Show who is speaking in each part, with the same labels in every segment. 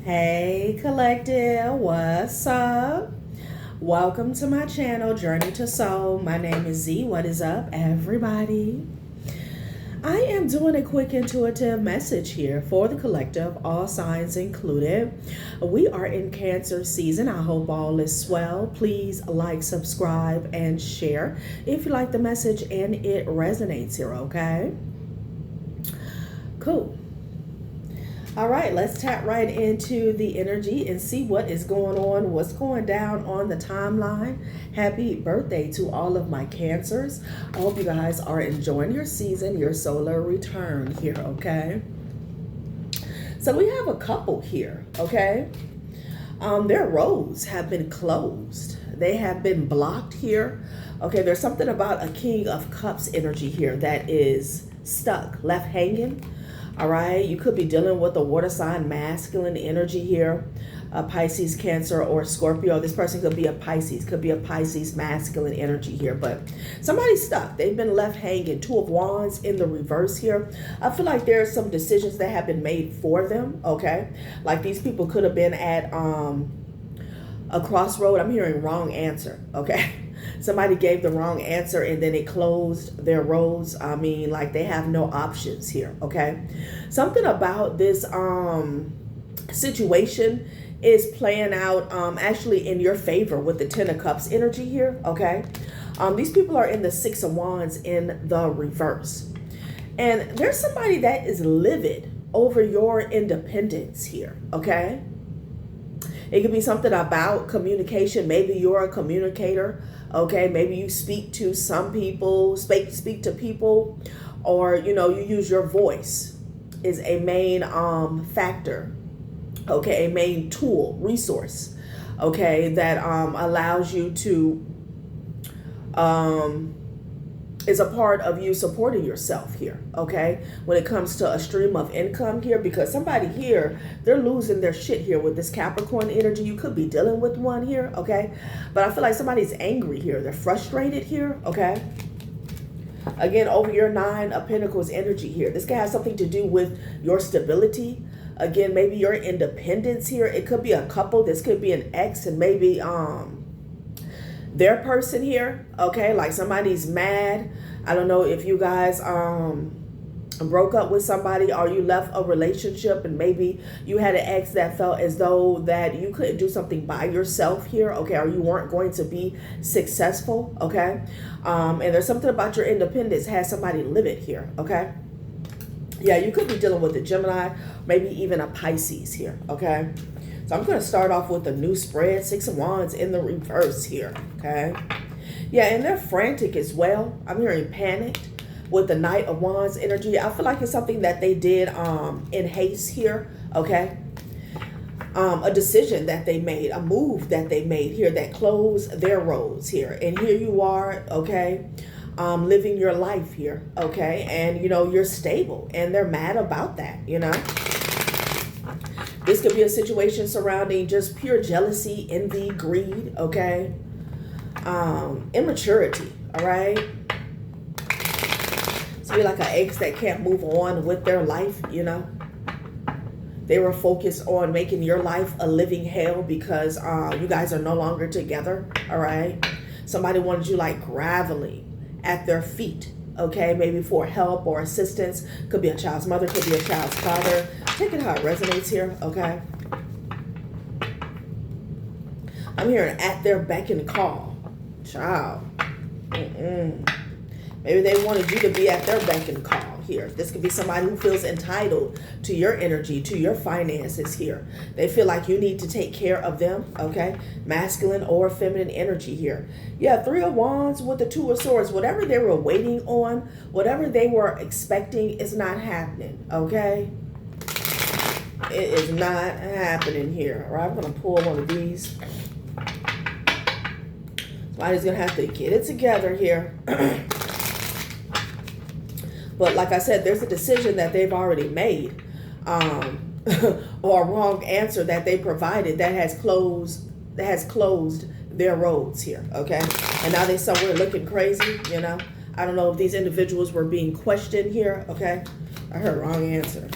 Speaker 1: Hey collective, what's up? Welcome to my channel, Journey to Soul. My name is Z. What is up, everybody? I am doing a quick intuitive message here for the collective, all signs included. We are in Cancer season. I hope all is swell. Please like, subscribe, and share if you like the message and it resonates here, okay? Cool. All right, let's tap right into the energy and see what is going on, what's going down on the timeline. Happy birthday to all of my Cancers. I hope you guys are enjoying your season, your solar return here, okay? So we have a couple here, okay? Their roads have been closed. They have been blocked here. Okay, there's something about a King of Cups energy here that is stuck, left hanging. All right, you could be dealing with a water sign, masculine energy here, Pisces, Cancer, or Scorpio. This person could be a Pisces, masculine energy here, but somebody's stuck. They've been left hanging. Two of Wands in the reverse here. I feel like there are some decisions that have been made for them, okay? Like these people could have been at a crossroad. I'm hearing wrong answer, okay? Somebody gave the wrong answer and then it closed their roads. I mean, like they have no options here, okay? Something about this situation is playing out actually in your favor with the Ten of Cups energy here, okay? These people are in the Six of Wands in the reverse. And there's somebody that is livid over your independence here, okay? It could be something about communication. Maybe you're a communicator, okay? Maybe you speak to some people, speak to people, or, you know, you use your voice is a main factor, okay? A main tool, resource, okay? That allows you to, is a part of you supporting yourself here, okay? When it comes to a stream of income here, because somebody here, they're losing their shit here with this Capricorn energy. You could be dealing with one here, okay? But I feel like somebody's angry here. They're frustrated here, okay? Again, over your Nine of Pentacles energy here. This guy has something to do with your stability. Again, maybe your independence here. It could be a couple. This could be an ex and maybe their person here, okay? Like somebody's mad. I don't know if you guys broke up with somebody or you left a relationship and maybe you had an ex that felt as though that you couldn't do something by yourself here, okay? Or you weren't going to be successful, okay? And there's something about your independence has somebody livid here, okay? Yeah, you could be dealing with a Gemini, maybe even a Pisces here, okay? So I'm going to start off with a new spread, Six of Wands in the reverse here, okay? Yeah, and they're frantic as well. I'm hearing panicked with the Knight of Wands energy. I feel like it's something that they did in haste here, okay? A decision that they made, a move that they made here that closed their roads here. And here you are, okay, living your life here, okay? And, you know, you're stable and they're mad about that, you know? This could be a situation surrounding just pure jealousy, envy, greed, okay? Immaturity, all right? So you're like an ex that can't move on with their life, you know? They were focused on making your life a living hell because you guys are no longer together, all right? Somebody wanted you like gravelly at their feet, okay? Maybe for help or assistance. Could be a child's mother, could be a child's father. Take it how it resonates here, okay? I'm hearing at their beck and call. Child. Maybe they wanted you to be at their beck and call here. This could be somebody who feels entitled to your energy, to your finances here. They feel like you need to take care of them, okay? Masculine or feminine energy here. Yeah, Three of Wands with the Two of Swords. Whatever they were waiting on, whatever they were expecting is not happening, okay? It is not happening here. All right, I'm going to pull one of these. Somebody's going to have to get it together here. But like I said, there's a decision that they've already made. Or a wrong answer that they provided that has closed their roads here, okay? And now they're somewhere looking crazy, you know? I don't know if these individuals were being questioned here, okay? I heard wrong answer.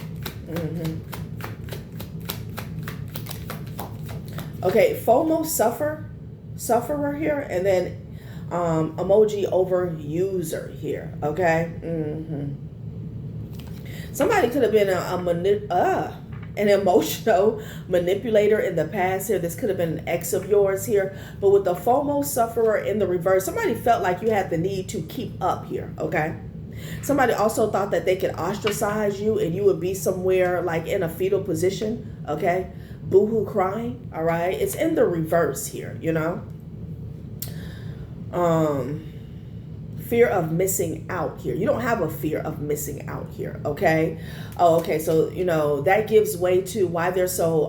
Speaker 1: Okay, FOMO sufferer here, and then emoji over user here. Okay. Somebody could have been an emotional manipulator in the past here. This could have been an ex of yours here. But with the FOMO sufferer in the reverse, somebody felt like you had the need to keep up here, okay? Somebody also thought that they could ostracize you and you would be somewhere like in a fetal position, okay? Boo-hoo crying, all right? It's in the reverse here, you know? Fear of missing out here. You don't have a fear of missing out here, okay? Oh, okay, so, you know, that gives way to why they're so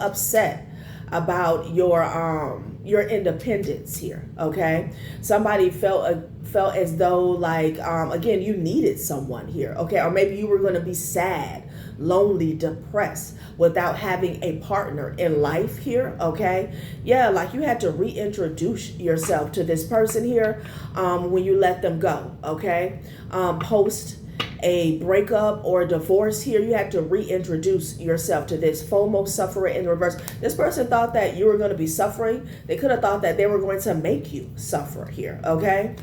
Speaker 1: upset about your independence here, okay? Somebody felt as though like again, you needed someone here, okay? Or maybe you were going to be sad, lonely, depressed without having a partner in life here, okay? Yeah, like you had to reintroduce yourself to this person here when you let them go, okay? Post a breakup or a divorce here, you had to reintroduce yourself to this FOMO sufferer in reverse. This person thought that you were going to be suffering. They could have thought that they were going to make you suffer here, okay?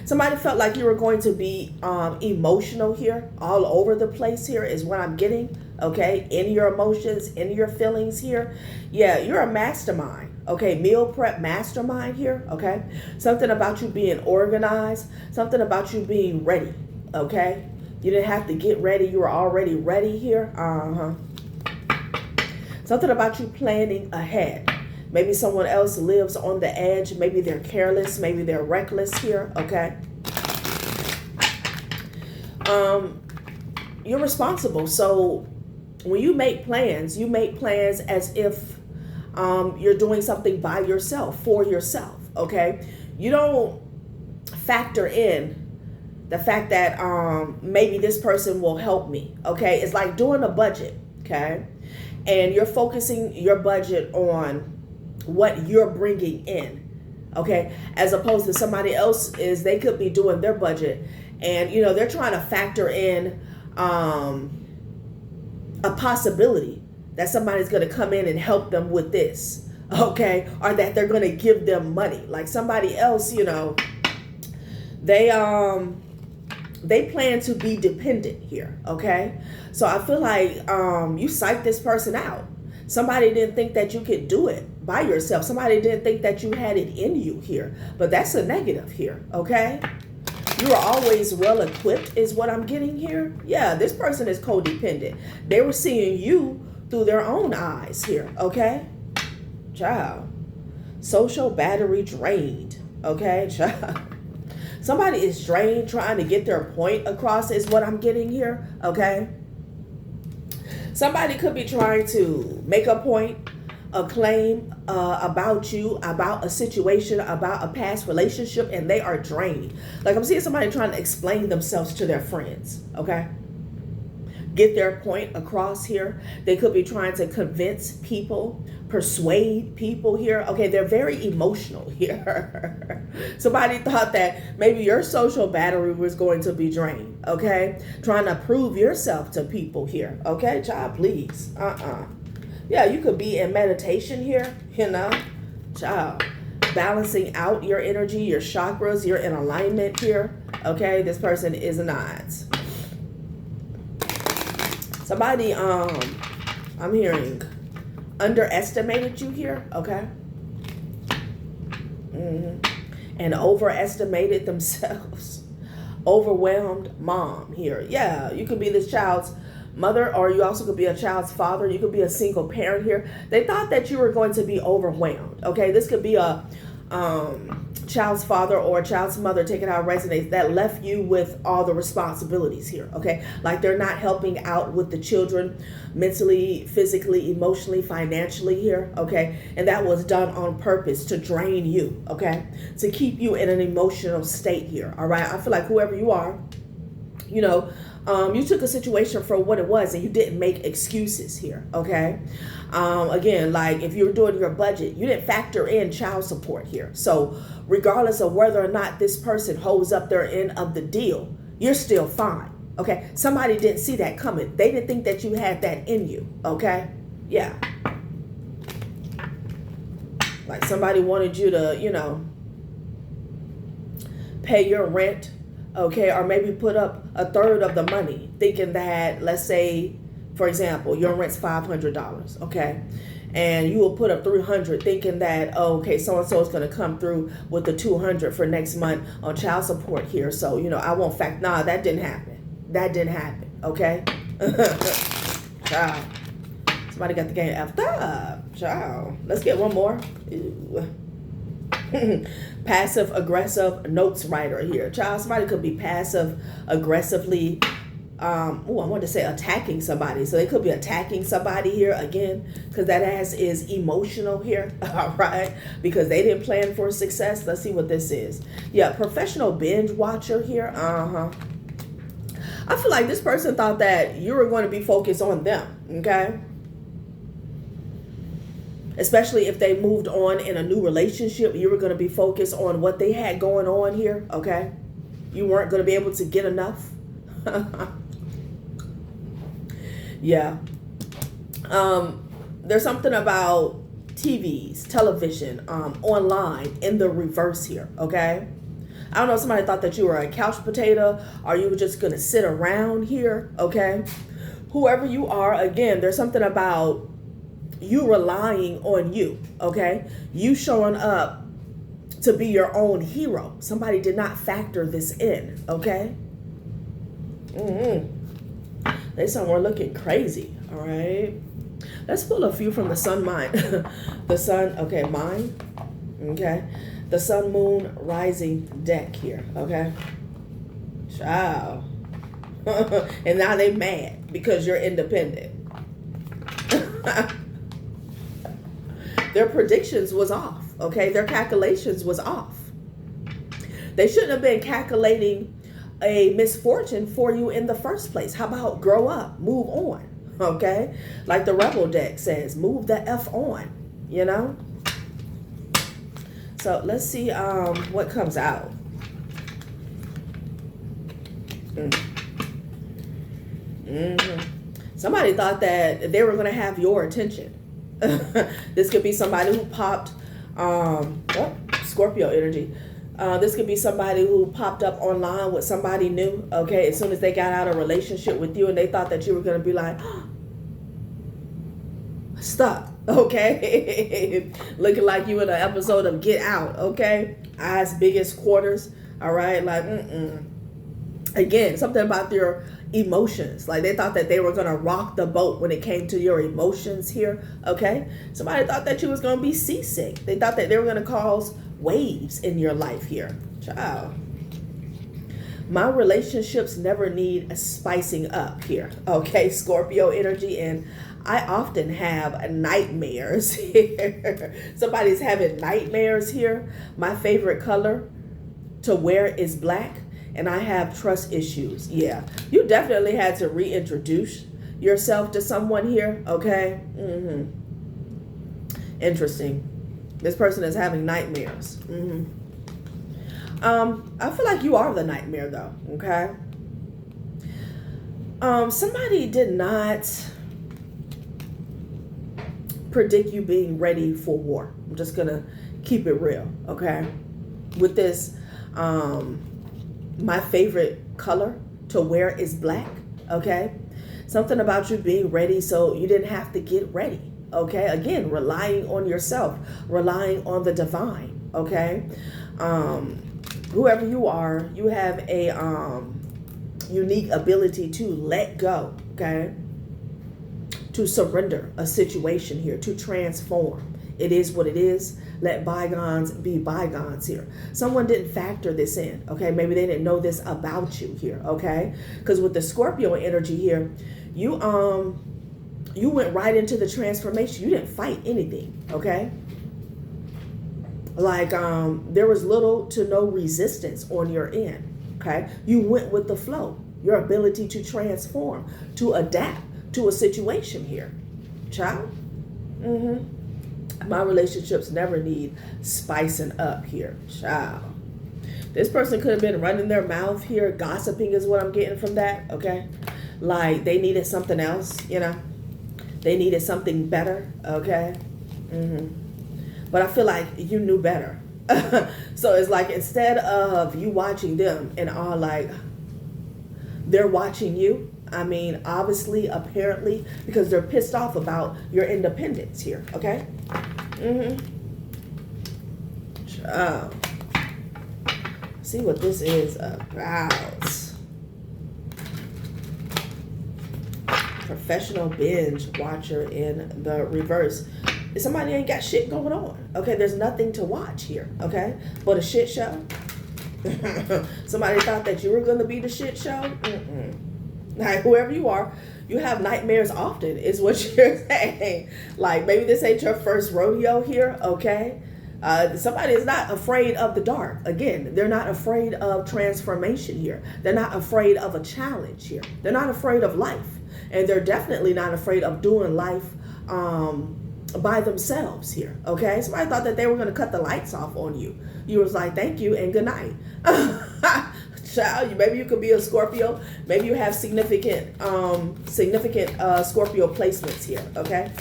Speaker 1: Somebody felt like you were going to be emotional here, all over the place here is what I'm getting, okay? In your emotions, in your feelings here. Yeah, you're a mastermind, okay? Meal prep mastermind here, okay? Something about you being organized, something about you being ready, okay? You didn't have to get ready. You were already ready here. Something about you planning ahead. Maybe someone else lives on the edge. Maybe they're careless. Maybe they're reckless here, okay? You're responsible. So when you make plans as if you're doing something by yourself, for yourself, okay? You don't factor in the fact that maybe this person will help me, okay? It's like doing a budget, okay? And you're focusing your budget on what you're bringing in, okay? As opposed to somebody else they could be doing their budget and, you know, they're trying to factor in a possibility that somebody's going to come in and help them with this, okay? Or that they're going to give them money. Like somebody else, you know, they plan to be dependent here, okay? So I feel like you psyched this person out. Somebody didn't think that you could do it by yourself. Somebody didn't think that you had it in you here. But that's a negative here, okay? You are always well equipped is what I'm getting here. Yeah, this person is codependent. They were seeing you through their own eyes here, okay? Child. Social battery drained, okay? Child. Somebody is drained trying to get their point across is what I'm getting here, okay? Somebody could be trying to make a point, a claim about you, about a situation, about a past relationship, and they are drained. Like I'm seeing somebody trying to explain themselves to their friends, okay? Get their point across here. They could be trying to convince people, persuade people here. Okay, they're very emotional here. Somebody thought that maybe your social battery was going to be drained, okay? Trying to prove yourself to people here, okay? Child, please. Yeah, you could be in meditation here, you know? Child, balancing out your energy, your chakras, you're in alignment here, okay? This person is not. Somebody, I'm hearing, underestimated you here, okay? And overestimated themselves. Overwhelmed mom here. Yeah, you could be this child's mother, or you also could be a child's father. You could be a single parent here. They thought that you were going to be overwhelmed, okay? This could be a child's father or a child's mother, taking out resonates, that left you with all the responsibilities here, okay? Like they're not helping out with the children mentally, physically, emotionally, financially here, okay? And that was done on purpose to drain you, okay? To keep you in an emotional state here, all right? I feel like whoever you are, you know, you took a situation for what it was and you didn't make excuses here, okay? Again, like if you were doing your budget, you didn't factor in child support here. So regardless of whether or not this person holds up their end of the deal, you're still fine, Okay, somebody didn't see that coming. They didn't think that you had that in you. Okay, yeah. Like somebody wanted you to, you know, pay your rent, okay, or maybe put up a third of the money, thinking that, let's say, for example, your rent's $500, okay, and you will put up $300, thinking that, oh, okay, so and so is going to come through with the $200 for next month on child support here. So, you know, I won't nah, that didn't happen. That didn't happen. Okay. Child. Somebody got the game effed up. Child. Let's get one more. Passive aggressive notes writer here. Child, somebody could be passive aggressively I wanted to say attacking somebody. So they could be attacking somebody here again, because that ass is emotional here. All right. Because they didn't plan for success. Let's see what this is. Yeah. Professional binge watcher here. I feel like this person thought that you were going to be focused on them. Okay. Especially if they moved on in a new relationship, you were going to be focused on what they had going on here. Okay. You weren't going to be able to get enough. Yeah. There's something about TVs, television, online in the reverse here. Okay. I don't know, somebody thought that you were a couch potato, or you were just going to sit around here. Okay. Whoever you are, again, there's something about you relying on you. Okay. You showing up to be your own hero. Somebody did not factor this in. Okay. They somewhere looking crazy. All right. Let's pull a few from the sun, mind. The sun. Okay. Mind. Okay. The sun, moon, rising deck here. Okay. Ciao. And now they mad because you're independent. Their predictions was off. Okay. Their calculations was off. They shouldn't have been calculating a misfortune for you in the first place. How about grow up, move on? Okay. Like the rebel deck says, move the F on, you know? So let's see what comes out. Somebody thought that they were going to have your attention. This could be somebody who popped, Scorpio energy. This could be somebody who popped up online with somebody new. Okay. As soon as they got out of a relationship with you, and they thought that you were going to be like, stuck. Okay. Looking like you in an episode of Get Out. Okay. Eyes big as quarters. All right. Like, again, something about your emotions. Like they thought that they were going to rock the boat when it came to your emotions here. Okay. Somebody thought that you was going to be seasick. They thought that they were going to cause waves in your life here. Child. My relationships never need a spicing up here. Okay. Scorpio energy. And I often have nightmares here. Somebody's having nightmares here. My favorite color to wear is black, and I have trust issues. Yeah, you definitely had to reintroduce yourself to someone here. Okay. Interesting. This person is having nightmares. I feel like you are the nightmare though. Okay. Somebody did not predict you being ready for war. I'm just gonna keep it real, okay? With this, my favorite color to wear is black, okay? Something about you being ready so you didn't have to get ready, okay? Again, relying on yourself, relying on the divine, okay? Whoever you are, you have a unique ability to let go, okay? To surrender a situation here, to transform. It is what it is. Let bygones be bygones here. Someone didn't factor this in, okay? Maybe they didn't know this about you here, okay? Because with the Scorpio energy here, you went right into the transformation. You didn't fight anything, okay? Like there was little to no resistance on your end, okay? You went with the flow. Your ability to transform, to adapt to a situation here. Child. My relationships never need spicing up here. Child. This person could have been running their mouth here. Gossiping is what I'm getting from that, okay? Like they needed something else, you know? They needed something better, okay? But I feel like you knew better. So it's like instead of you watching them and all like, they're watching you. I mean, obviously, apparently, because they're pissed off about your independence here, okay? See what this is about. Professional binge watcher in the reverse. Somebody ain't got shit going on, okay? There's nothing to watch here, okay? But a shit show. Somebody thought that you were going to be the shit show. Like, whoever you are, you have nightmares often, is what you're saying. Like, maybe this ain't your first rodeo here, okay? Somebody is not afraid of the dark. Again, they're not afraid of transformation here. They're not afraid of a challenge here. They're not afraid of life. And they're definitely not afraid of doing life by themselves here, okay? Somebody thought that they were going to cut the lights off on you. You was like, thank you and good night. Child, maybe you could be a Scorpio. Maybe you have significant Scorpio placements here, okay?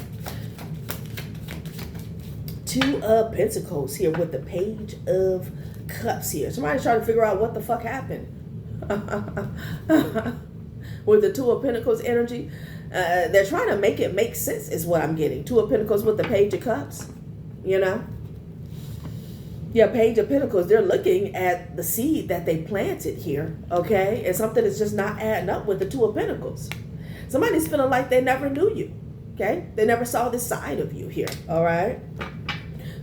Speaker 1: Two of Pentacles here with the Page of Cups here. Somebody's trying to figure out what the fuck happened. With the Two of Pentacles energy, they're trying to make it make sense is what I'm getting. Two of Pentacles with the Page of Cups, you know? Yeah, Page of Pentacles, they're looking at the seed that they planted here, okay? And something is just not adding up with the Two of Pentacles. Somebody's feeling like they never knew you, okay? They never saw this side of you here, all right?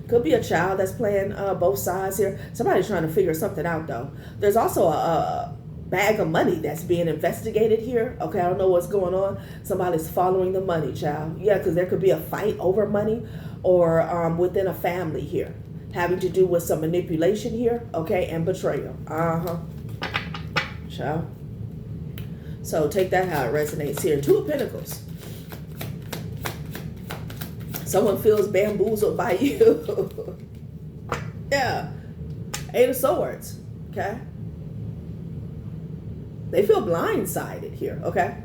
Speaker 1: Could be a child that's playing both sides here. Somebody's trying to figure something out, though. There's also a bag of money that's being investigated here. Okay, I don't know what's going on. Somebody's following the money, child. Yeah, because there could be a fight over money or within a family here, having to do with some manipulation here, okay, and betrayal. Child. So take that how it resonates here. Two of Pentacles. Someone feels bamboozled by you. Yeah. Eight of Swords, okay? They feel blindsided here, okay?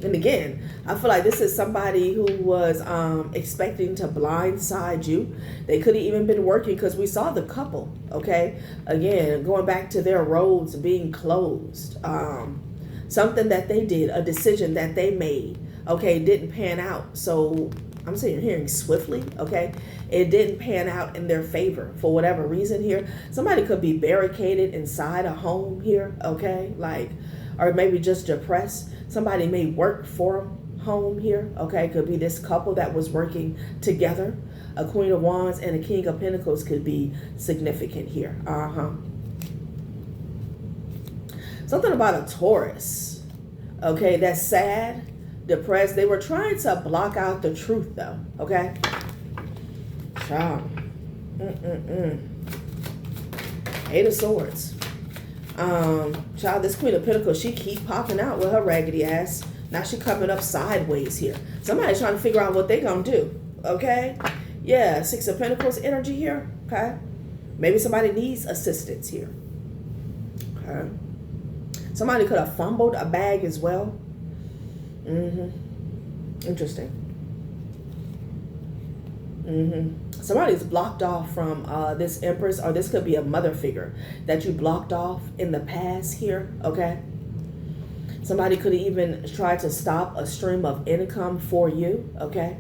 Speaker 1: And again, I feel like this is somebody who was expecting to blindside you. They could have even been working because we saw the couple, okay? Again, going back to their roads being closed. Something that they did, a decision that they made, okay, didn't pan out. So I'm saying hearing swiftly, okay? It didn't pan out in their favor for whatever reason here. Somebody could be barricaded inside a home here, okay? Like, or maybe just depressed. Somebody may work for home here, okay? Could be this couple that was working together. A Queen of Wands and a King of Pentacles could be significant here. Something about a Taurus, okay? That's sad, depressed. They were trying to block out the truth, though, okay? Child. Eight of Swords. Child, this Queen of Pentacles, she keep popping out with her raggedy ass. Now she coming up sideways here. Somebody's trying to figure out what they gonna do, okay? Yeah, Six of Pentacles energy here, okay? Maybe somebody needs assistance here, okay? Somebody could have fumbled a bag as well. Interesting. Somebody's blocked off from this Empress, or this could be a mother figure that you blocked off in the past here, okay? Somebody could have even tried to stop a stream of income for you, okay?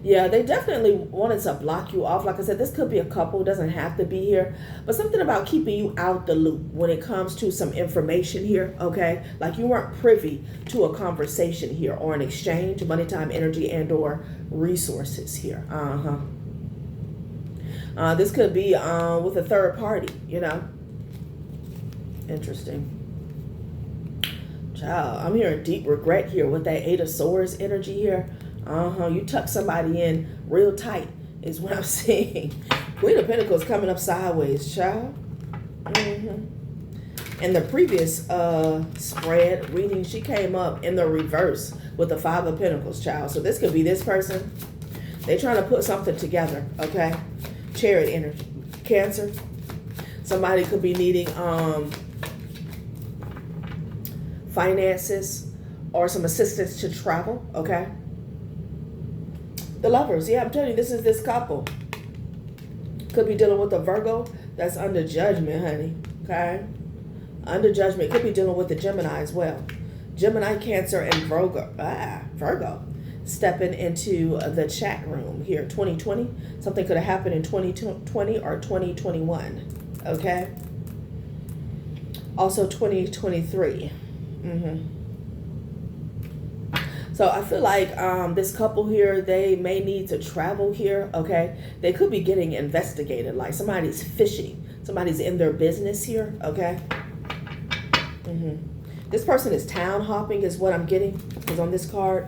Speaker 1: Yeah, they definitely wanted to block you off. Like I said, this could be a couple, doesn't have to be here, but something about keeping you out the loop when it comes to some information here, okay? Like you weren't privy to a conversation here or an exchange, money, time, energy, and or resources here. This could be with a third party, you know? Interesting. Child, I'm hearing deep regret here with that Eight of Swords energy here. You tuck somebody in real tight is what I'm seeing. Queen of Pentacles coming up sideways, child. And the previous spread reading, she came up in the reverse with the Five of Pentacles, child. So this could be this person. They're trying to put something together, okay? Chariot energy. Cancer. Somebody could be needing finances or some assistance to travel, okay? The Lovers, yeah, I'm telling you, this is this couple. Could be dealing with a Virgo that's under judgment, honey, okay? Under judgment. Could be dealing with the Gemini as well. Gemini, Cancer, and Virgo. Stepping into the chat room here. 2020. Something could have happened in 2020 or 2021. Okay? Also 2023. So I feel like this couple here, they may need to travel here, okay? They could be getting investigated, like somebody's fishing. Somebody's in their business here, okay? This person is town hopping is what I'm getting. Because on this card,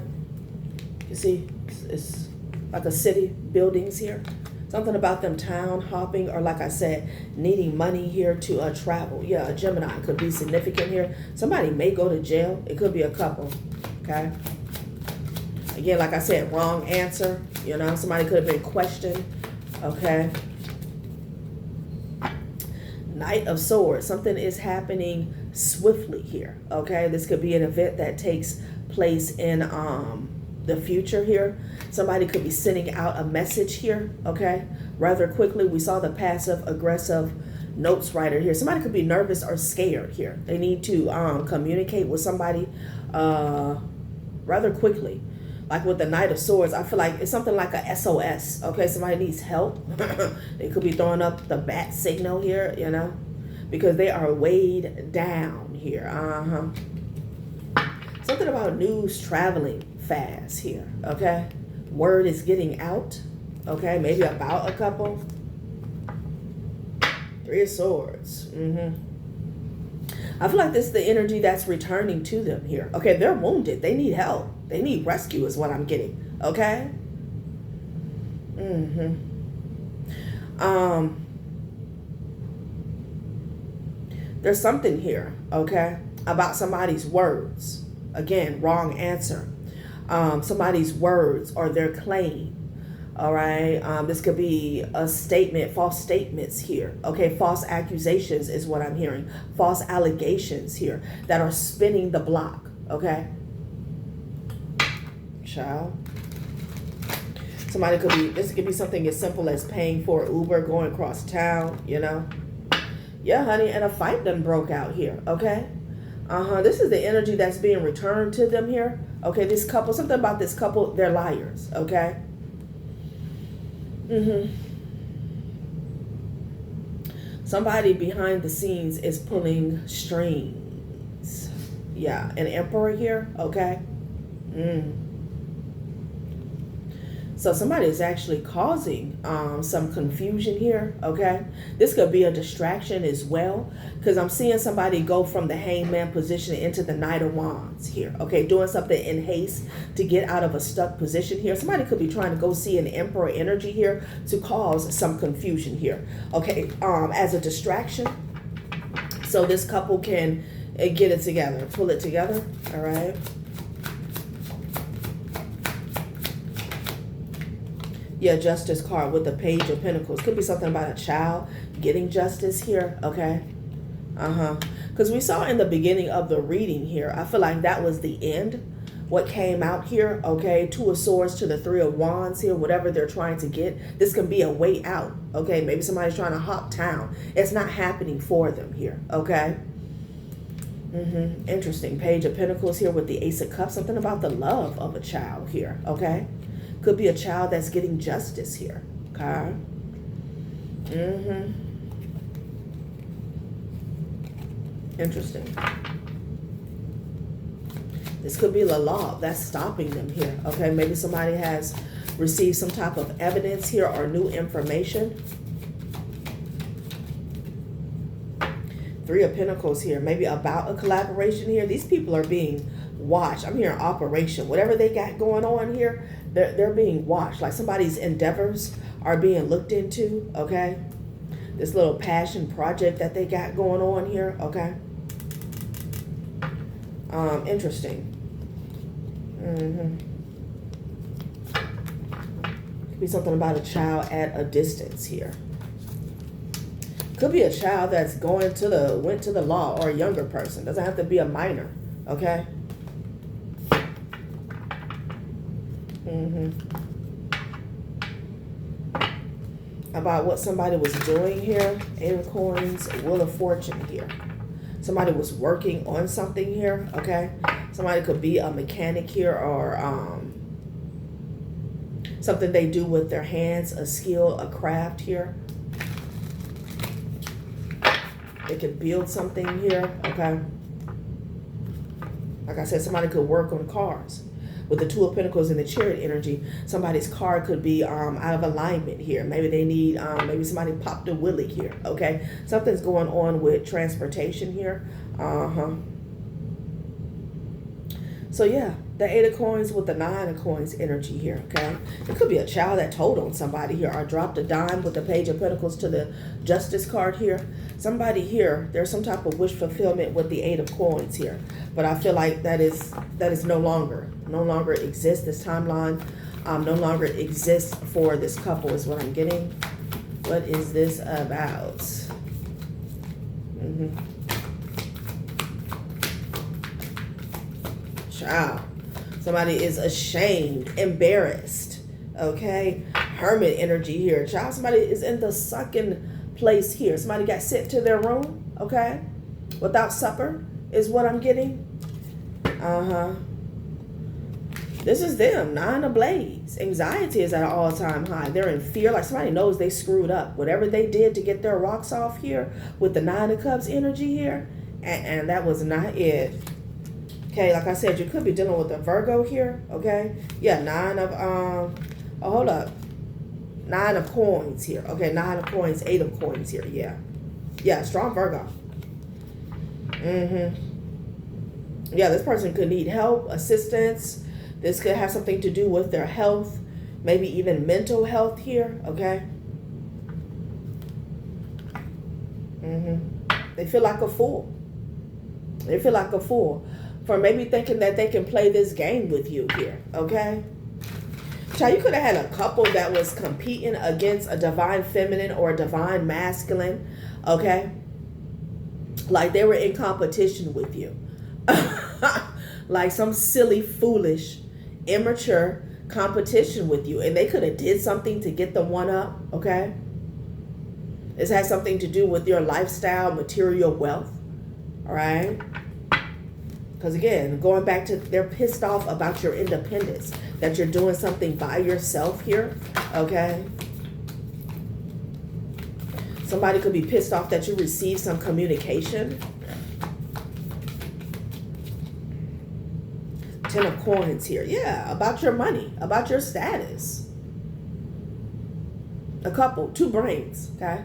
Speaker 1: you see, it's like a city, buildings here. Something about them town hopping, or like I said, needing money here to travel. Yeah, a Gemini could be significant here. Somebody may go to jail. It could be a couple, okay? Again, like I said, wrong answer. You know, somebody could have been questioned, okay? Knight of Swords. Something is happening swiftly here, okay? This could be an event that takes place in the future here. Somebody could be sending out a message here, okay? Rather quickly. We saw the passive aggressive notes writer here. Somebody could be nervous or scared here. They need to communicate with somebody rather quickly. Like with the Knight of Swords, I feel like it's something like a SOS. Okay, somebody needs help. They could be throwing up the bat signal here, you know, because they are weighed down here. Something about news traveling fast here, okay? Word is getting out, okay? Maybe about a couple. Three of Swords. I feel like this is the energy that's returning to them here. Okay, they're wounded. They need help. They need rescue is what I'm getting. Okay? There's something here, okay, about somebody's words. Again, wrong answer. Somebody's words or their claim. All right. This could be a statement, false statements here. Okay. False accusations is what I'm hearing. False allegations here that are spinning the block. Okay. Child. Somebody could be, this could be something as simple as paying for Uber, going across town, you know. Yeah, honey. And a fight done broke out here. Okay. This is the energy that's being returned to them here. Okay. This couple, something about this couple, they're liars. Okay. Somebody behind the scenes is pulling strings. Yeah, an emperor here, okay? So somebody is actually causing some confusion here, okay? This could be a distraction as well, because I'm seeing somebody go from the hangman position into the Knight of Wands here, okay? Doing something in haste to get out of a stuck position here. Somebody could be trying to go see an emperor energy here to cause some confusion here, okay? As a distraction, so this couple can get it together, pull it together, all right? Yeah, Justice card with the Page of Pentacles. Could be something about a child getting justice here, okay? Because we saw in the beginning of the reading here, I feel like that was the end. What came out here, okay? Two of Swords to the Three of Wands here, whatever they're trying to get. This can be a way out, okay? Maybe somebody's trying to hop town. It's not happening for them here, okay? Interesting. Page of Pentacles here with the Ace of Cups. Something about the love of a child here, okay? Could be a child that's getting justice here, okay? Interesting. This could be the law that's stopping them here, okay? Maybe somebody has received some type of evidence here or new information. Three of Pentacles here, maybe about a collaboration here. These people are being watched. I'm hearing operation. Whatever they got going on here, they're being watched. Like somebody's endeavors are being looked into, okay? This little passion project that they got going on here, okay? Interesting. Could be something about a child at a distance here. Could be a child that's went to the law, or a younger person. Doesn't have to be a minor. Okay. About what somebody was doing here. 8 of Coins, Wheel of Fortune here. Somebody was working on something here. Okay. Somebody could be a mechanic here, or something they do with their hands, a skill, a craft here. They could build something here, okay? Like I said, somebody could work on cars. With the 2 of Pentacles and the Chariot energy, somebody's car could be out of alignment here. Maybe they need, maybe somebody popped a wheelie here, okay? Something's going on with transportation here. So yeah, the 8 of Coins with the 9 of Coins energy here, okay? It could be a child that told on somebody here, or dropped a dime with the Page of Pentacles to the Justice card here. Somebody here, there's some type of wish fulfillment with the 8 of Coins here. But I feel like that is no longer exists. This timeline no longer exists for this couple is what I'm getting. What is this about? Child. Somebody is ashamed, embarrassed, okay? Hermit energy here. Child, somebody is in the sucking place here. Somebody got sent to their room, okay? Without supper is what I'm getting. This is them, 9 of Blades. Anxiety is at an all-time high. They're in fear, like somebody knows they screwed up. Whatever they did to get their rocks off here with the 9 of Cups energy here, and that was not it. Okay, like I said, you could be dealing with a Virgo here, okay? Yeah, 9 of, hold up. 9 of Coins here. Okay, 9 of Coins, 8 of Coins here, yeah. Yeah, strong Virgo. Yeah, this person could need help, assistance. This could have something to do with their health, maybe even mental health here, okay? They feel like a fool. They feel like a fool for maybe thinking that they can play this game with you here, okay? Child, you could have had a couple that was competing against a divine feminine or a divine masculine, okay? Like they were in competition with you. Like some silly, foolish, immature competition with you. And they could have did something to get the one up, okay? This has something to do with your lifestyle, material wealth, all right? Because again, going back to, they're pissed off about your independence, that you're doing something by yourself here, okay? Somebody could be pissed off that you received some communication. 10 of Coins here. Yeah, about your money, about your status. A couple, 2 brains, okay?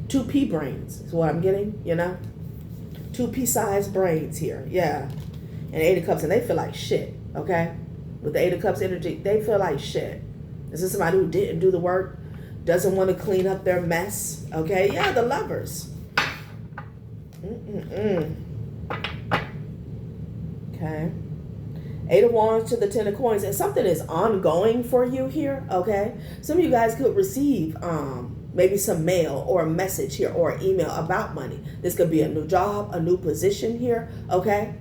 Speaker 1: 2 pea brains is what I'm getting, you know? 2 pea-sized brains here, yeah. And 8 of Cups, and they feel like shit, okay? With the 8 of Cups energy, they feel like shit. This is somebody who didn't do the work, doesn't want to clean up their mess, okay? Yeah, the Lovers. Okay. 8 of Wands to the 10 of Coins, and something is ongoing for you here, okay? Some of you guys could receive maybe some mail or a message here or email about money. This could be a new job, a new position here, okay?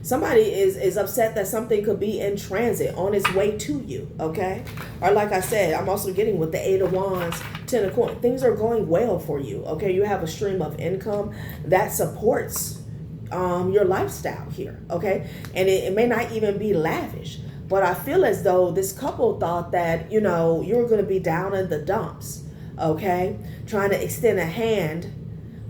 Speaker 1: Somebody is upset that something could be in transit on its way to you, okay? Or like I said, I'm also getting with the 8 of Wands, 10 of Coins. Things are going well for you, okay? You have a stream of income that supports your lifestyle here, okay? And it may not even be lavish, but I feel as though this couple thought that, you know, you were going to be down in the dumps, okay? Trying to extend a hand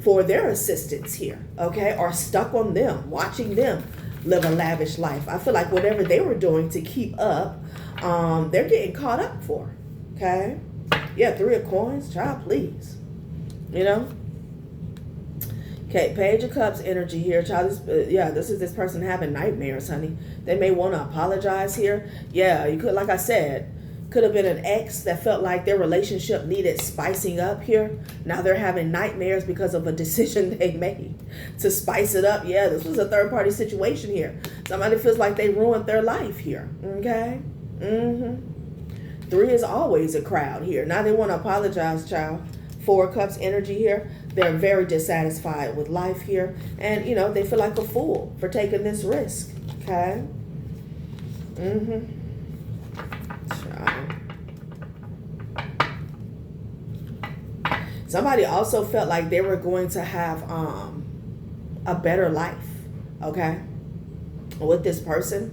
Speaker 1: for their assistance here, okay? Or stuck on them, watching them live a lavish life. I feel like whatever they were doing to keep up, they're getting caught up for, okay? Yeah, 3 of Coins, child, please, you know? Okay, Page of Cups energy here, child. This is this person having nightmares, honey. They may want to apologize here. Yeah, you could, like I said, could have been an ex that felt like their relationship needed spicing up here. Now they're having nightmares because of a decision they made to spice it up. Yeah, this was a third-party situation here. Somebody feels like they ruined their life here, okay? 3 is always a crowd here. Now they want to apologize, child. 4 of Cups energy here. They're very dissatisfied with life here. And, you know, they feel like a fool for taking this risk. Okay? Somebody also felt like they were going to have a better life. Okay? With this person.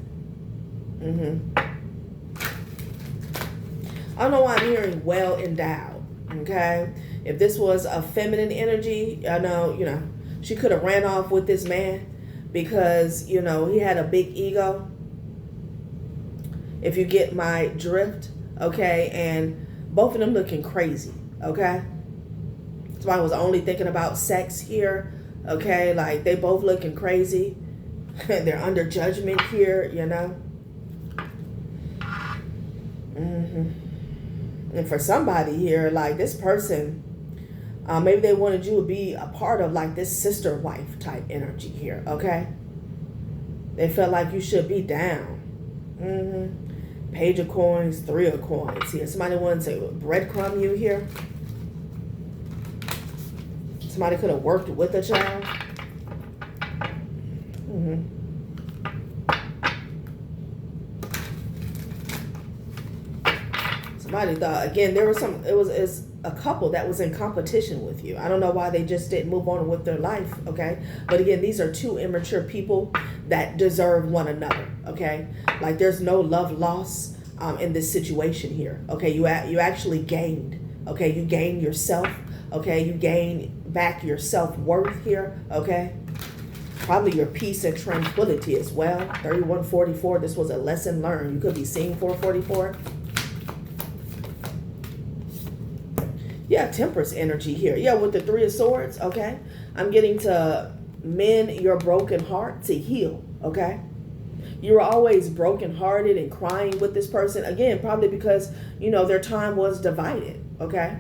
Speaker 1: I don't know why I'm hearing well endowed. Okay? If this was a feminine energy, I know, you know, she could have ran off with this man because, you know, he had a big ego. If you get my drift, okay? And both of them looking crazy, okay? Somebody was only thinking about sex here, okay? Like, they both looking crazy. They're under judgment here, you know? And for somebody here, like, this person, maybe they wanted you to be a part of, like, this sister wife type energy here, okay? They felt like you should be down. Page of coins, 3 of coins here. Somebody wanted to breadcrumb you here. Somebody could have worked with a child. Somebody thought, again, there was it's a couple that was in competition with you. I don't know why they just didn't move on with their life, okay? But again, these are two immature people that deserve one another, okay? Like, there's no love loss in this situation here, okay? You actually gained, okay? You gained yourself, okay? You gain back your self-worth here, okay? Probably your peace and tranquility as well. 3144, this was a lesson learned. You could be seeing 444. Yeah, Temperance energy here. Yeah, with the 3 of Swords, okay? I'm getting to mend your broken heart, to heal, okay? You were always brokenhearted and crying with this person. Again, probably because, you know, their time was divided, okay?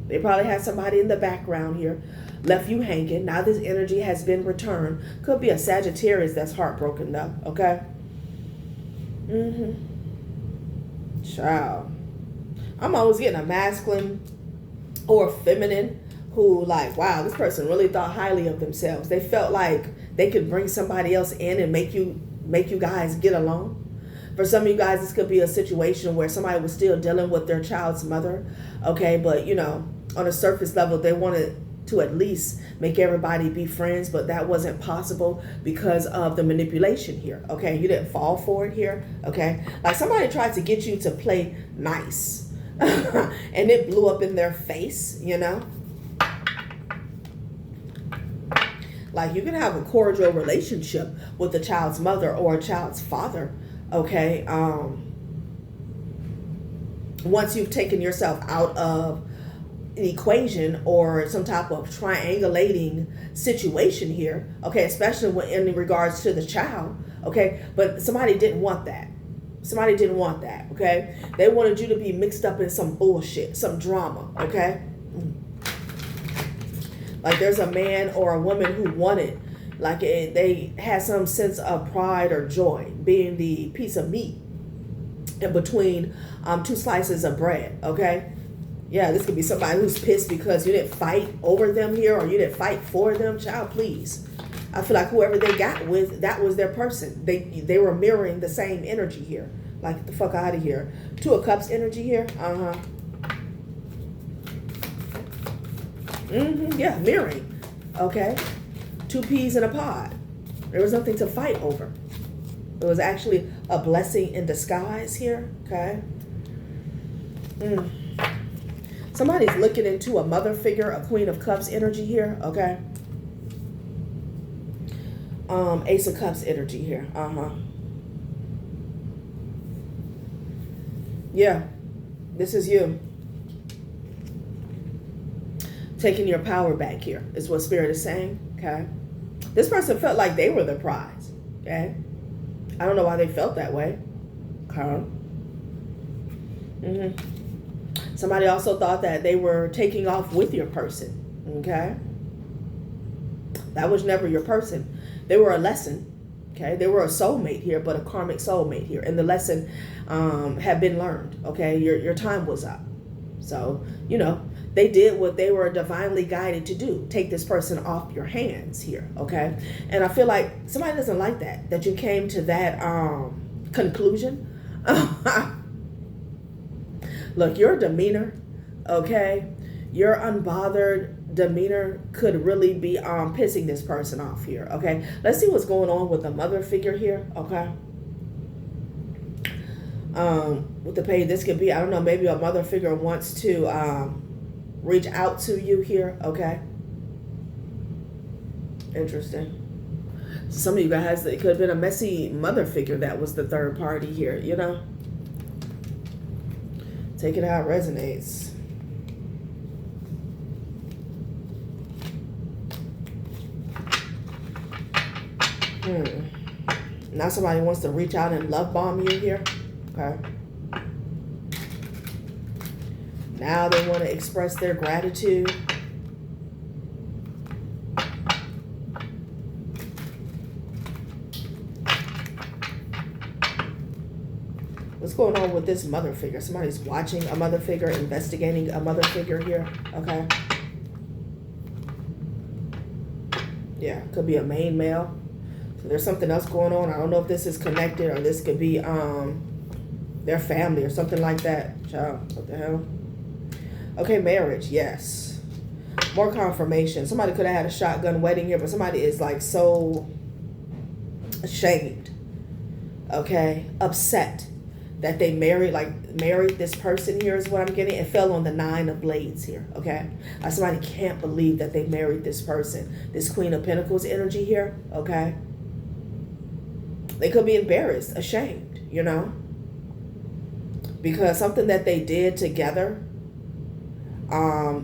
Speaker 1: They probably had somebody in the background here, left you hanging. Now this energy has been returned. Could be a Sagittarius that's heartbroken though, okay? Child. I'm always getting a masculine or feminine who, like, wow, this person really thought highly of themselves. They felt like they could bring somebody else in and make you guys get along. For some of you guys, this could be a situation where somebody was still dealing with their child's mother, okay? But, you know, on a surface level, they wanted to at least make everybody be friends, but that wasn't possible because of the manipulation here, okay? You didn't fall for it here, okay? Like, somebody tried to get you to play nice, and it blew up in their face, you know? Like, you can have a cordial relationship with the child's mother or a child's father, okay? Once you've taken yourself out of an equation or some type of triangulating situation here, okay, especially when in regards to the child, okay? But somebody didn't want that. Somebody didn't want that, okay? They wanted you to be mixed up in some bullshit, some drama, okay? Like, there's a man or a woman who wanted, like, they had some sense of pride or joy being the piece of meat in between 2 slices of bread, okay? Yeah, this could be somebody who's pissed because you didn't fight over them here or you didn't fight for them. Child, please. I feel like whoever they got with, that was their person. They were mirroring the same energy here. Like, get the fuck out of here. 2 of Cups energy here. Yeah, mirroring. Okay. 2 peas in a pod. There was nothing to fight over. It was actually a blessing in disguise here. Okay. Somebody's looking into a mother figure, a Queen of Cups energy here. Okay. Ace of Cups energy here. Yeah. This is you. Taking your power back here is what Spirit is saying, okay? This person felt like they were the prize, okay? I don't know why they felt that way, okay? Somebody also thought that they were taking off with your person, okay? That was never your person. They were a lesson, okay? They were a soulmate here, but a karmic soulmate here. And the lesson had been learned, okay? Your time was up. So, you know, they did what they were divinely guided to do. Take this person off your hands here, okay? And I feel like somebody doesn't like that you came to that conclusion. Look, your demeanor, okay? Your unbothered demeanor could really be pissing this person off here, okay? Let's see what's going on with the mother figure here, okay? With the page, this could be, I don't know, maybe a mother figure wants to reach out to you here, okay? Interesting. Some of you guys, it could have been a messy mother figure that was the third party here, you know? Take it how it resonates. Now somebody wants to reach out and love bomb you here. Okay. Now they want to express their gratitude. What's going on with this mother figure? Somebody's watching a mother figure, investigating a mother figure here. Okay. Yeah, could be a main male. So there's something else going on. I don't know if this is connected or this could be their family or something like that. Child, what the hell? Okay, marriage, yes. More confirmation. Somebody could have had a shotgun wedding here, but somebody is like so ashamed. Okay, upset that they married this person here is what I'm getting. It fell on the 9 of Blades here, okay? Somebody can't believe that they married this person. This Queen of Pentacles energy here, okay? They could be embarrassed, ashamed, you know? Because something that they did together,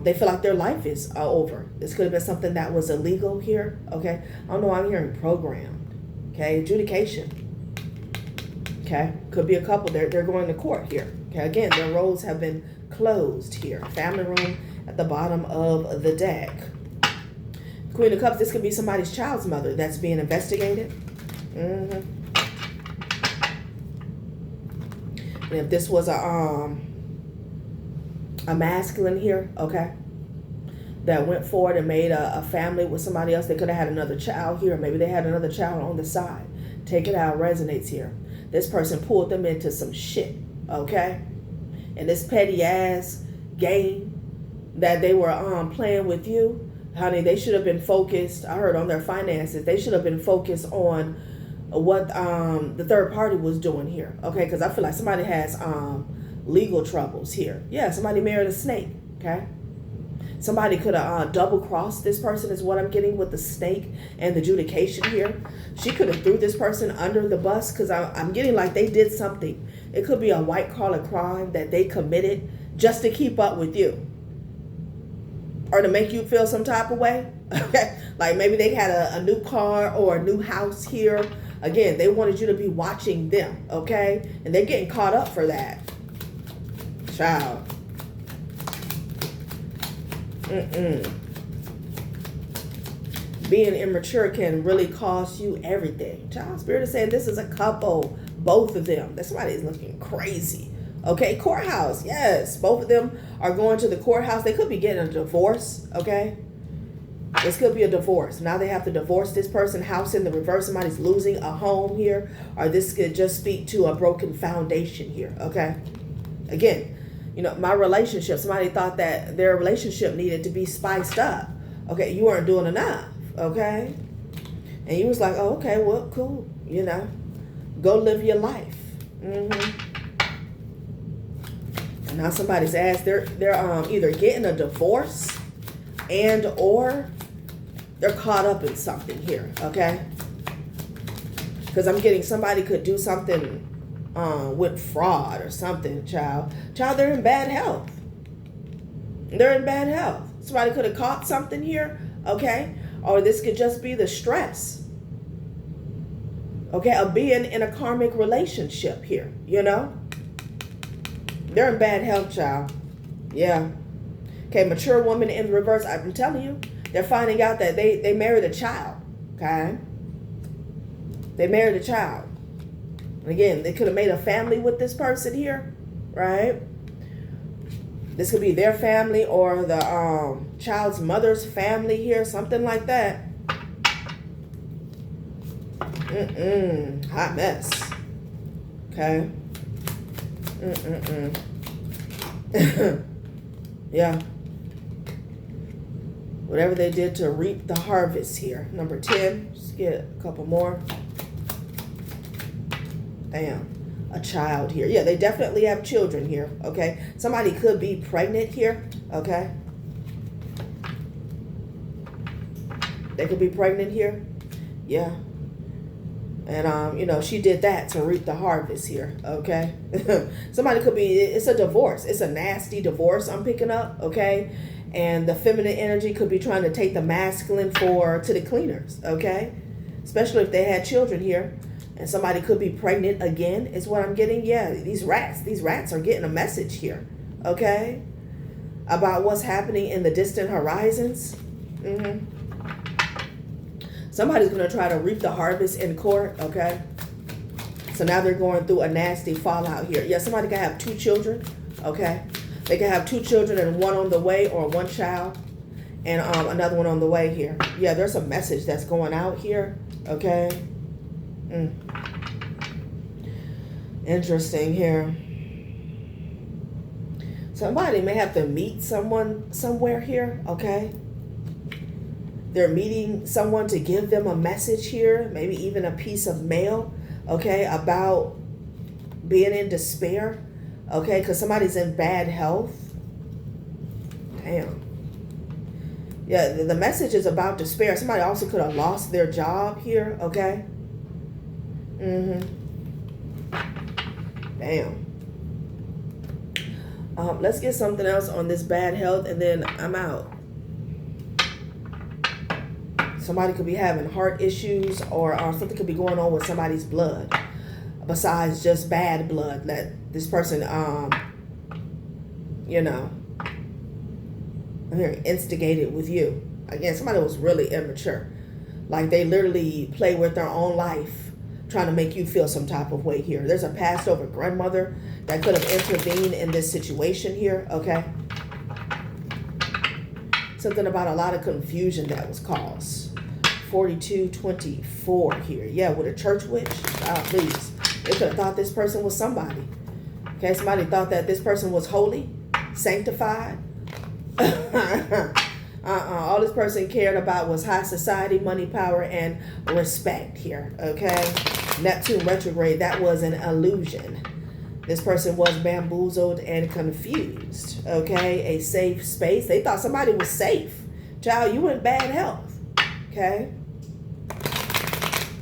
Speaker 1: they feel like their life is over. This could have been something that was illegal here, okay? I don't know, I'm hearing programmed, okay? Adjudication. Okay, could be a couple. They're going to court here. Okay, again, their roles have been closed here. Family room at the bottom of the deck. Queen of Cups, this could be somebody's child's mother that's being investigated. And if this was a masculine here, okay, that went forward and made a family with somebody else, they could have had another child here. Maybe they had another child on the side. Take it how it resonates here. This person pulled them into some shit, okay? And this petty ass game that they were playing with you, honey, they should have been focused, I heard, on their finances. They should have been focused on what the third party was doing here, okay? Because I feel like somebody has legal troubles here. Yeah, somebody married a snake, okay? Somebody could have double-crossed this person is what I'm getting with the snake and the adjudication here. She could have threw this person under the bus because I'm getting like they did something. It could be a white-collar crime that they committed just to keep up with you. Or to make you feel some type of way. Okay, like maybe they had a new car or a new house here. Again, they wanted you to be watching them, okay? And they're getting caught up for that. Child. Being immature can really cost you everything. Child, Spirit is saying this is a couple, both of them. That's why they're looking crazy. Okay, courthouse, yes. Both of them are going to the courthouse. They could be getting a divorce, okay? This could be a divorce. Now they have to divorce this person. House in the reverse. Somebody's losing a home here. Or this could just speak to a broken foundation here, okay? Again, you know, my relationship, somebody thought that their relationship needed to be spiced up. Okay, you weren't doing enough, okay? And you was like, oh, okay, well, cool, you know. Go live your life. And now somebody's asked, they're either getting a divorce and or they're caught up in something here, okay? Because I'm getting somebody could do something with fraud or something, child. Child, they're in bad health. They're in bad health. Somebody could have caught something here, okay? Or this could just be the stress, okay, of being in a karmic relationship here, you know? They're in bad health, child. Yeah. Okay, mature woman in reverse. I'm telling you, they're finding out that they married a child, okay? They married a child. Again, they could have made a family with this person here, right? This could be their family or the child's mother's family here, something like that. Hot mess. Okay. Yeah. Whatever they did to reap the harvest here. Number 10. Just get a couple more. Damn. A child here. Yeah, they definitely have children here. Okay. Somebody could be pregnant here. Okay. They could be pregnant here. Yeah. And, you know, she did that to reap the harvest here, okay? Somebody could be, it's a divorce. It's a nasty divorce I'm picking up, okay? And the feminine energy could be trying to take the masculine to the cleaners, okay? Especially if they had children here. And somebody could be pregnant again, is what I'm getting. Yeah, these rats are getting a message here, okay? About what's happening in the distant horizons. Somebody's going to try to reap the harvest in court, okay? So now they're going through a nasty fallout here. Yeah, somebody can have 2 children, okay? They can have 2 children and one on the way, or 1 child and another one on the way here. Yeah, there's a message that's going out here, okay? Interesting here. Somebody may have to meet someone somewhere here, okay? They're meeting someone to give them a message here, maybe even a piece of mail, okay, about being in despair, okay, because somebody's in bad health. Damn. Yeah, the message is about despair. Somebody also could have lost their job here, okay? Damn. Let's get something else on this bad health, and then I'm out. Somebody could be having heart issues, or something could be going on with somebody's blood besides just bad blood that this person, you know, instigated with you. Again, somebody was really immature. Like they literally play with their own life trying to make you feel some type of way here. There's a passed over grandmother that could have intervened in this situation here, okay? Something about a lot of confusion that was caused. 4224 here. Yeah, with a church witch. Please. They could have thought this person was somebody. Okay, somebody thought that this person was holy, sanctified. All this person cared about was high society, money, power, and respect here. Okay, Neptune retrograde, that was an illusion. This person was bamboozled and confused. Okay, a safe space. They thought somebody was safe. Child, you in bad health. Okay.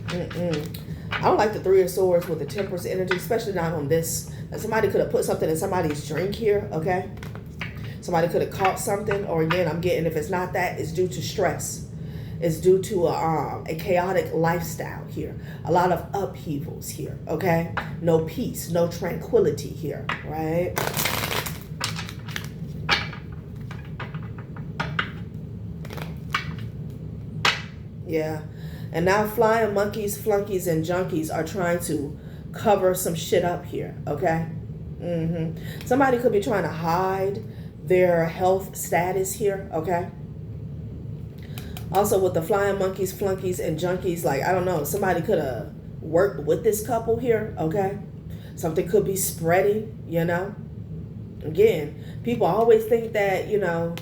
Speaker 1: I don't like the 3 of Swords with the Temperance energy, especially not on this. Somebody could have put something in somebody's drink here, okay? Somebody could have caught something, or again, I'm getting, if it's not that, it's due to stress. It's due to a chaotic lifestyle here. A lot of upheavals here, okay? No peace, no tranquility here, right? Yeah. And now flying monkeys, flunkies, and junkies are trying to cover some shit up here, okay? Somebody could be trying to hide their health status here, okay? Also with the flying monkeys, flunkies, and junkies, like, I don't know, somebody could have worked with this couple here, okay? Something could be spreading, you know? Again, people always think that, you know,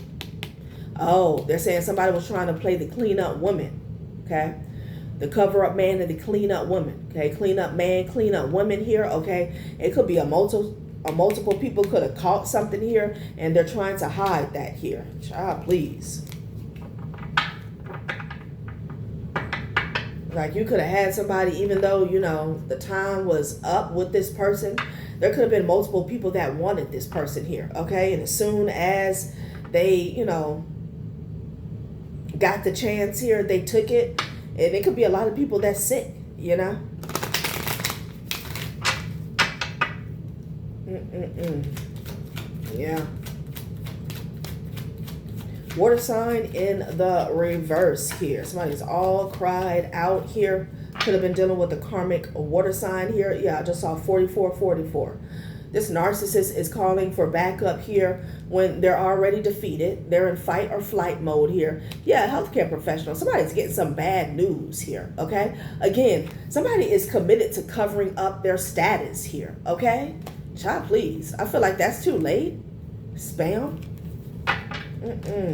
Speaker 1: oh, they're saying somebody was trying to play the clean up woman, okay? The cover up man and the clean up woman, okay? Clean up man, clean up woman here, okay? It could be a multiple people could have caught something here, and they're trying to hide that here. Child, please. Like, you could have had somebody, even though, you know, the time was up with this person, there could have been multiple people that wanted this person here, okay? And as soon as they, you know, got the chance here, they took it. And it could be a lot of people that's sick, you know? Yeah. Water sign in the reverse here. Somebody's all cried out here. Could have been dealing with the karmic water sign here. Yeah, I just saw 4444. This narcissist is calling for backup here when they're already defeated. They're in fight or flight mode here. Yeah, healthcare professional. Somebody's getting some bad news here, okay? Again, somebody is committed to covering up their status here, okay? Child, please. I feel like that's too late. Spam.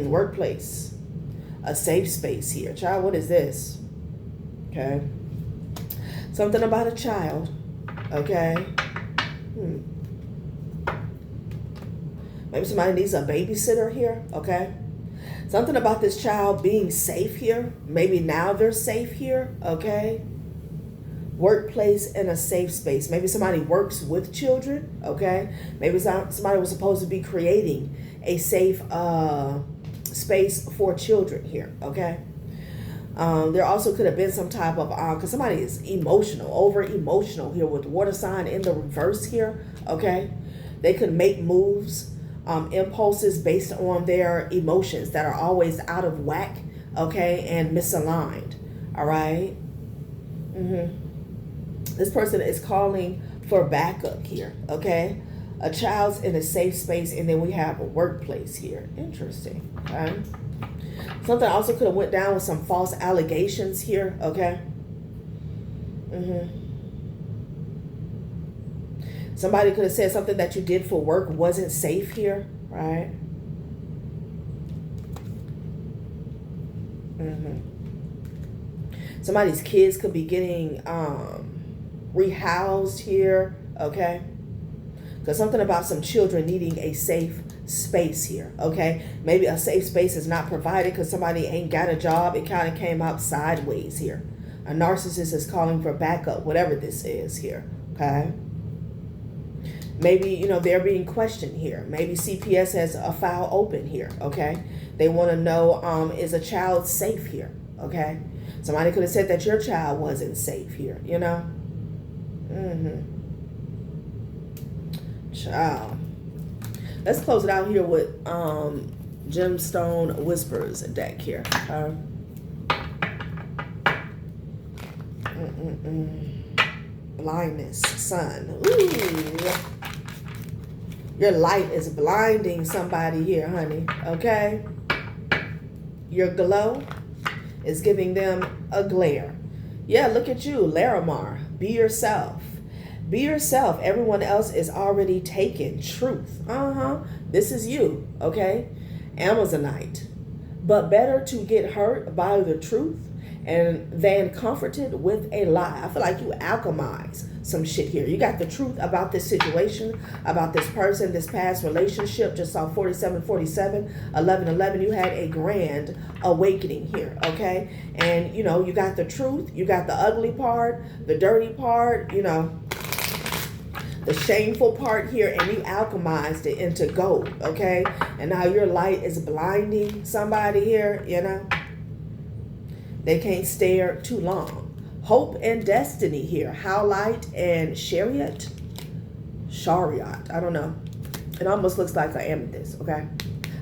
Speaker 1: Workplace. A safe space here. Child, what is this? Okay. Something about a child. Okay. Maybe somebody needs a babysitter here, okay? Something about this child being safe here. Maybe now they're safe here, okay? Workplace and a safe space. Maybe somebody works with children, okay? Maybe somebody was supposed to be creating a safe space for children here, okay? There also could have been some type of, because somebody is emotional, over emotional here with water sign in the reverse here, okay? They could make moves, impulses based on their emotions that are always out of whack, okay, and misaligned, all right? This person is calling for backup here, okay? A child's in a safe space, and then we have a workplace here. Interesting, okay? Something also could have went down with some false allegations here, okay? Somebody could have said something that you did for work wasn't safe here, right? Somebody's kids could be getting rehoused here, okay? Because something about some children needing a safe space here, okay? Maybe a safe space is not provided because somebody ain't got a job. It kind of came out sideways here. A narcissist is calling for backup, whatever this is here, okay? Maybe, you know, they're being questioned here. Maybe CPS has a file open here, okay? They want to know, is a child safe here, okay? Somebody could have said that your child wasn't safe here, you know? Child. Let's close it out here with Gemstone Whispers deck here. Blindness, sun. Ooh. Your light is blinding somebody here, honey. Okay? Your glow is giving them a glare. Yeah, look at you, Larimar. Be yourself. Be yourself. Everyone else is already taken. Truth. This is you, okay? Amazonite. But better to get hurt by the truth than comforted with a lie. I feel like you alchemize some shit here. You got the truth about this situation, about this person, this past relationship. Just saw 4747, 1111. You had a grand awakening here, okay? And, you know, you got the truth. You got the ugly part, the dirty part, you know, the shameful part here, and you alchemized it into gold, okay? And now your light is blinding somebody here, you know? They can't stare too long. Hope and destiny here. Howlite and Chariot. I don't know. It almost looks like an amethyst, okay?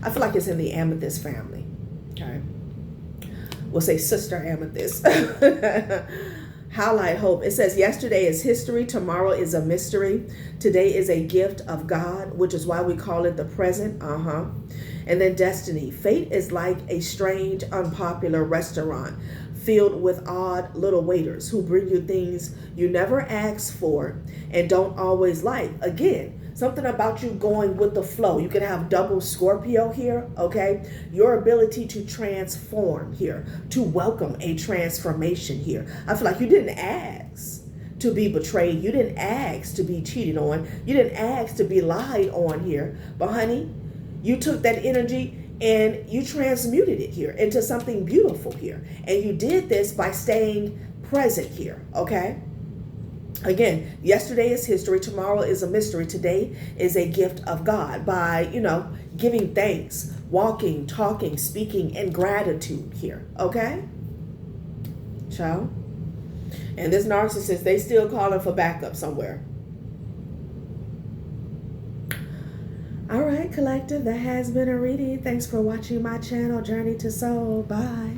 Speaker 1: I feel like it's in the amethyst family, okay? We'll say sister amethyst. Howlite, hope. It says, yesterday is history. Tomorrow is a mystery. Today is a gift of God, which is why we call it the present. And then destiny. Fate is like a strange, unpopular restaurant filled with odd little waiters who bring you things you never asked for and don't always like. Again, something about you going with the flow. You can have double Scorpio here, okay? Your ability to transform here, to welcome a transformation here. I feel like you didn't ask to be betrayed. You didn't ask to be cheated on. You didn't ask to be lied on here. But honey, you took that energy and you transmuted it here into something beautiful here. And you did this by staying present here, okay? Again, yesterday is history. Tomorrow is a mystery. Today is a gift of God by, you know, giving thanks, walking, talking, speaking in gratitude here, okay? Ciao. And this narcissist, they still calling for backup somewhere. All right, collective, that has been a reading. Thanks for watching my channel, Journey to Soul. Bye.